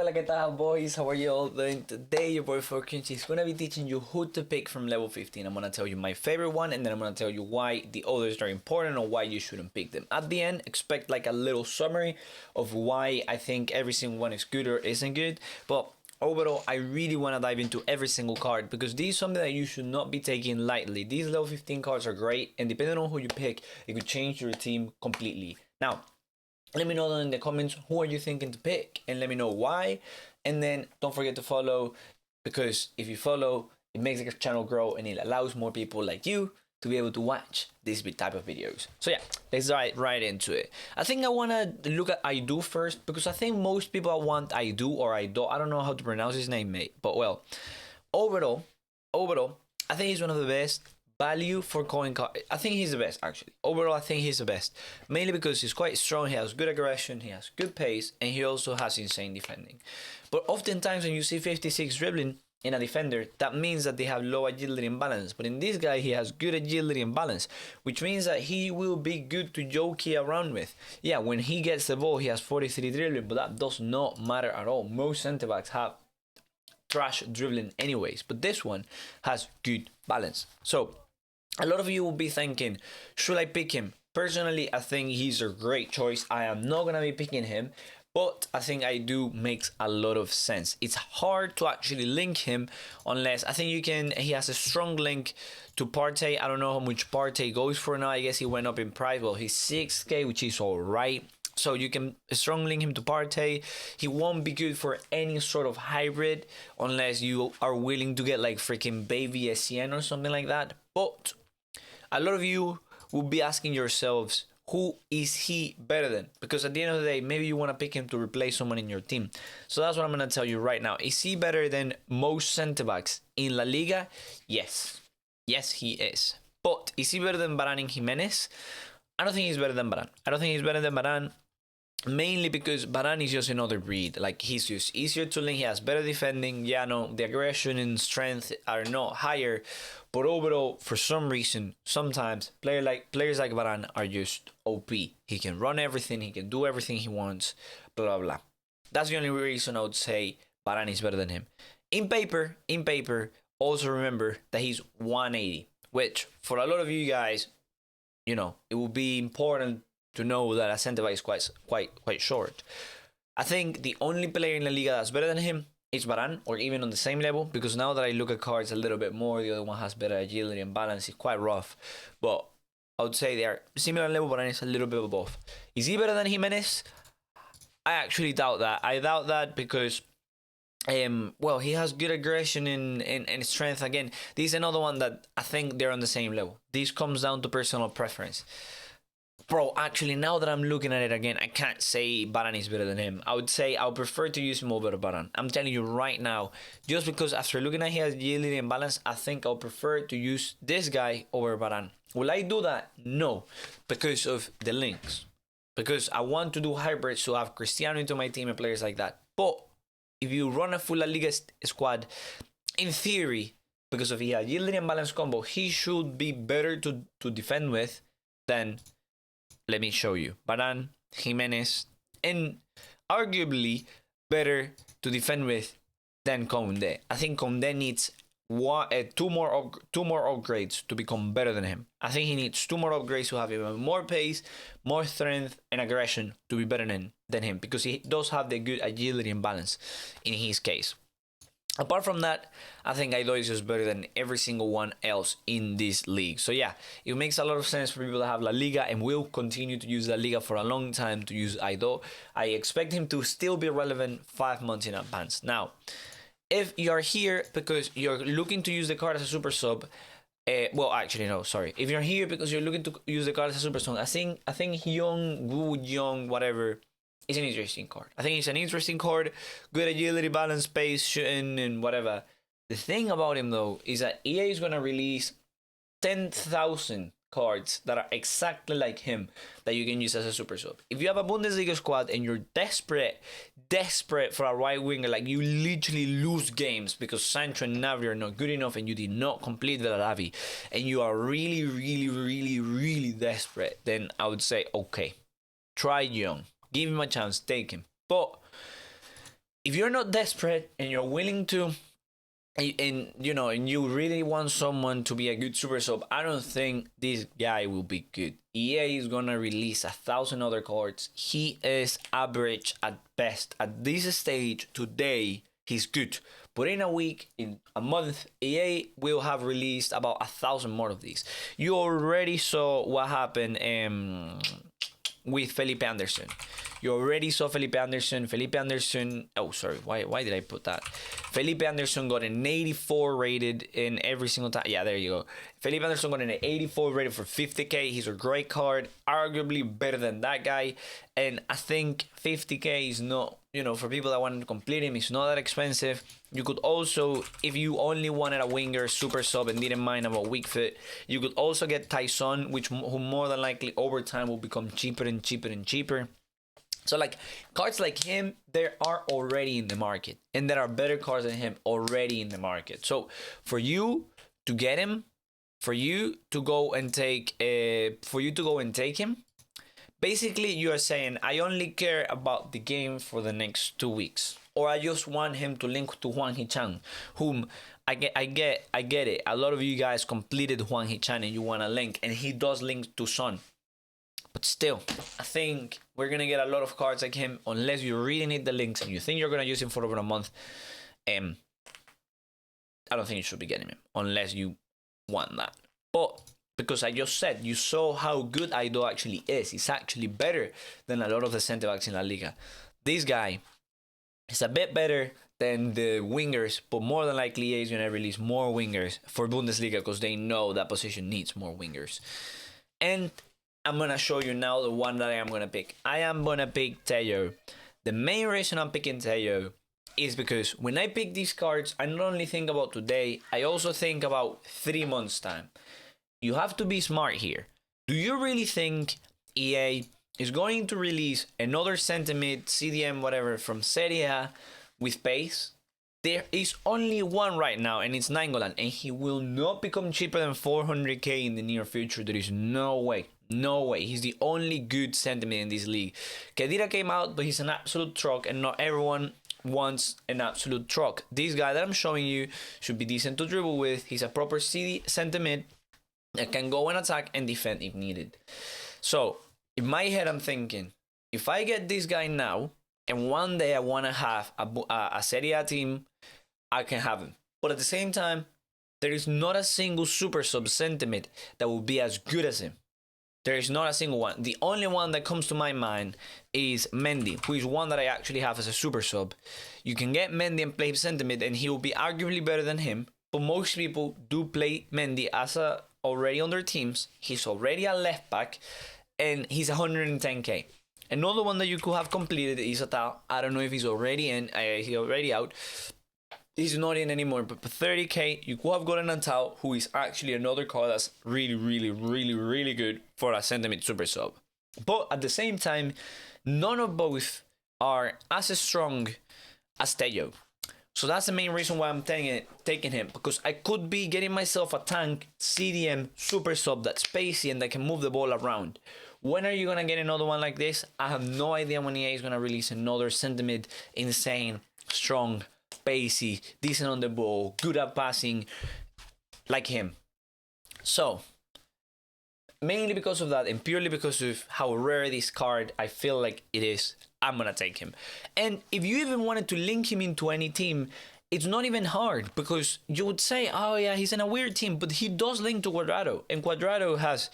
Hola, ¿qué tal, boys? How are you all doing? Today, your boy Forkinchy is gonna be teaching you who to pick from level 15. I'm gonna tell you my favorite one, and then I'm gonna tell you why the others are important or why you shouldn't pick them. At the end, expect like a little summary of why I think every single one is good or isn't good. But overall, I really want to dive into every single card because this is something that you should not be taking lightly. These level 15 cards are great, and depending on who you pick, it could change your team completely. Now, let me know down in the comments who are you thinking to pick, and let me know why. And then don't forget to follow, because if you follow, it makes the channel grow and it allows more people like you to be able to watch this type of videos. So yeah, let's dive right into it. I think I want to look at AIDOO first, because I think most people want AIDOO or AIDOO. I don't know how to pronounce his name, mate. But well, overall, I think he's one of the best value for coin card. I think he's the best, actually. Overall, I think he's the best, mainly because he's quite strong. He has good aggression, he has good pace, and he also has insane defending. But oftentimes when you see 56 dribbling in a defender, that means that they have low agility and balance. But in this guy, he has good agility and balance, which means that he will be good to jockey around with. Yeah, when he gets the ball, he has 43 dribbling, but that does not matter at all. Most center backs have trash dribbling anyways, but this one has good balance. So a lot of you will be thinking, should I pick him? Personally, I think he's a great choice. I am not gonna be picking him, but I think AIDOO makes a lot of sense. It's hard to actually link him unless I think you can. He has a strong link to Partey. I don't know how much Partey goes for now. I guess he went up in price. Well, he's 6k, which is all right. So you can strongly link him to Partey. He won't be good for any sort of hybrid unless you are willing to get like freaking baby SCN or something like that. But a lot of you will be asking yourselves, who is he better than? Because at the end of the day, maybe you want to pick him to replace someone in your team. So that's what I'm going to tell you right now. Is he better than most center backs in La Liga? Yes. Yes, he is. But is he better than Varane and Jimenez? I don't think he's better than Varane. I don't think he's better than Varane. Mainly because Varane is just another breed. Like, he's just easier to link. He has better defending. Yeah, no, the aggression and strength are not higher. But overall, for some reason, sometimes players like Varane are just OP. He can run everything. He can do everything he wants. Blah, blah, blah. That's the only reason I would say Varane is better than him. In paper, also remember that he's 180. Which, for a lot of you guys, you know, it will be important to know that a center back is quite short. I think the only player in La Liga that's better than him is Varane, or even on the same level, because now that I look at cards a little bit more, the other one has better agility and balance. It's quite rough, but I would say they are similar level. Varane is a little bit above. Is he better than Jimenez? I actually doubt that. I doubt that because well, he has good aggression and strength. Again, this is another one that I think they're on the same level. This comes down to personal preference. Bro, actually, now that I'm looking at it again, I can't say Varane is better than him. I would say I would prefer to use him over Varane. I'm telling you right now, just because after looking at his agility and balance, I think I'll prefer to use this guy over Varane. Will I do that? No, because of the links. Because I want to do hybrids to have Cristiano into my team and players like that. But if you run a full La Liga squad, in theory, because of his agility and balance combo, he should be better to defend with than, let me show you, Varane, Jimenez, and arguably better to defend with than Koundé. I think Koundé needs two more upgrades to become better than him. I think he needs 2 more upgrades to have even more pace, more strength, and aggression to be better than him, because he does have the good agility and balance in his case. Apart from that, I think AIDOO is just better than every single one else in this league. So yeah, it makes a lot of sense for people that have La Liga and will continue to use La Liga for a long time to use AIDOO. I expect him to still be relevant 5 months in advance. Now, if you're here because you're looking to use the card as a super sub, well, actually, no, sorry. If you're here because you're looking to use the card as a super sub, I think Hyung-Woo, YEONG, whatever, is an interesting card. I think it's an interesting card. Good agility, balance, pace, shooting, and whatever. The thing about him, though, is that EA is going to release 10,000 cards that are exactly like him that you can use as a super sub. If you have a Bundesliga squad and you're desperate for a right winger, like you literally lose games because Sancho and Navi are not good enough and you did not complete Velaravi, and you are really desperate, then I would say, okay, try YEONG. Give him a chance, take him. But if you're not desperate and you're willing to, and you really want someone to be a good super sub, I don't think this guy will be good. EA is gonna release 1,000 other cards. He is average at best. At this stage today, he's good. But in a week, in a month, EA will have released about 1,000 more of these. You already saw what happened with Felipe Anderson. You already saw Felipe Anderson. Oh, sorry. Why did I put that? Felipe Anderson got an 84 rated in every single time. Yeah, there you go. Felipe Anderson got an 84 rated for 50k. He's a great card. Arguably better than that guy. And I think 50k is not, for people that want to complete him, it's not that expensive. You could also, if you only wanted a winger super sub and didn't mind about weak foot, you could also get Tyson, who more than likely over time will become cheaper and cheaper and cheaper. So like cards like him, there are already in the market, and there are better cards than him already in the market. So for you to get him, for you to go and take him, basically you are saying, I only care about the game for the next 2 weeks, or I just want him to link to Hwang Hee-chan, whom I get it. A lot of you guys completed Hwang Hee-chan and you want to link, and he does link to Son. But still, I think we're going to get a lot of cards like him, unless you really need the links and you think you're going to use him for over a month. I don't think you should be getting him, unless you want that. But because I just said, you saw how good AIDOO actually is. He's actually better than a lot of the center backs in La Liga. This guy is a bit better than the wingers, but more than likely EA is going to release more wingers for Bundesliga because they know that position needs more wingers. And I'm going to show you now the one that I am going to pick. I am going to pick TELLO. The main reason I'm picking TELLO is because when I pick these cards, I not only think about today, I also think about 3 months' time. You have to be smart here. Do you really think EA is going to release another centimid, CDM, whatever, from Serie A with pace? There is only one right now, and it's Nainggolan, and he will not become cheaper than 400k in the near future. There is no way. No way. He's the only good centimid in this league. Khedira came out, but he's an absolute truck, and not everyone wants an absolute truck. This guy that I'm showing you should be decent to dribble with. He's a proper CD centimid that can go and attack and defend if needed. So, in my head, I'm thinking, if I get this guy now, and one day I want to have a Serie A team, I can have him. But at the same time, there is not a single super sub centimid that will be as good as him. There is not a single one. The only one that comes to my mind is Mendy, who is one that I actually have as a super sub. You can get Mendy and play centimid, and he will be arguably better than him. But most people do play Mendy as already on their teams. He's already a left back, and he's 110k. Another one that you could have completed is AIDOO. I don't know if he's already in. He's already out. He's not in anymore, but for 30k, you could have gotten AIDOO, who is actually another card that's really, really, really, really good for a centimid super sub. But at the same time, none of both are as strong as TELLO. So that's the main reason why I'm taking him, because I could be getting myself a tank CDM super sub that's spacey and that can move the ball around. When are you going to get another one like this? I have no idea when EA is going to release another centimid, insane, strong, spacey, decent on the ball, good at passing, like him. So, mainly because of that and purely because of how rare this card I feel like it is, I'm going to take him. And if you even wanted to link him into any team, it's not even hard, because you would say, oh yeah, he's in a weird team, but he does link to Cuadrado, and Cuadrado has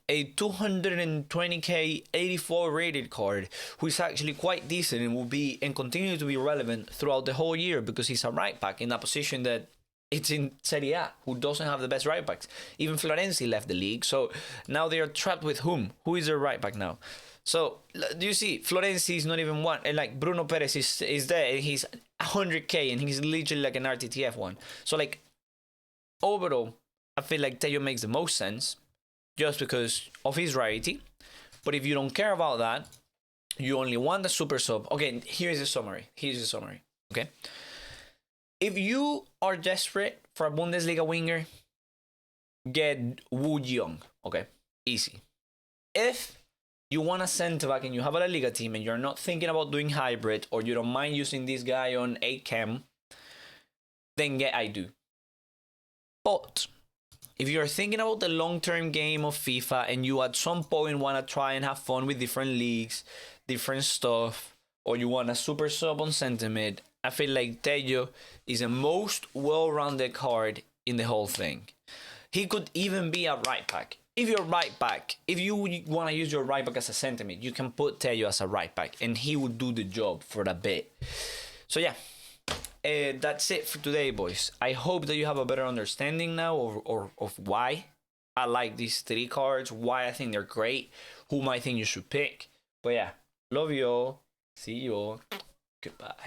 a 220k 84 rated card, who is actually quite decent and will be and continue to be relevant throughout the whole year, because he's a right back in a position that it's in Serie A, who doesn't have the best right backs. Even Florenzi left the league, so now they are trapped with whom? Who is their right back now? So, do you see, Florenzi is not even one, and like Bruno Perez is there, and he's 100k, and he's literally like an RTTF one. So like, overall, I feel like TELLO makes the most sense, just because of his rarity. But if you don't care about that, you only want the super sub. Okay, here's the summary. Okay, if you are desperate for a Bundesliga winger, get YEONG. Okay, easy. If you want a centre back and you have a La Liga team and you're not thinking about doing hybrid, or you don't mind using this guy on 8 chem, then get AIDOO. But if you're thinking about the long-term game of FIFA and you at some point want to try and have fun with different leagues, different stuff, or you want a super sub on centre mid, I feel like TELLO is the most well-rounded card in the whole thing. He could even be a right back. If you're right back, if you want to use your right back as a centre mid, you can put TELLO as a right back and he would do the job for a bit. So yeah, that's it for today, boys. I hope that you have a better understanding now of why I like these 3 cards, why I think they're great, whom I think you should pick. But yeah, love you all. See you all. Goodbye.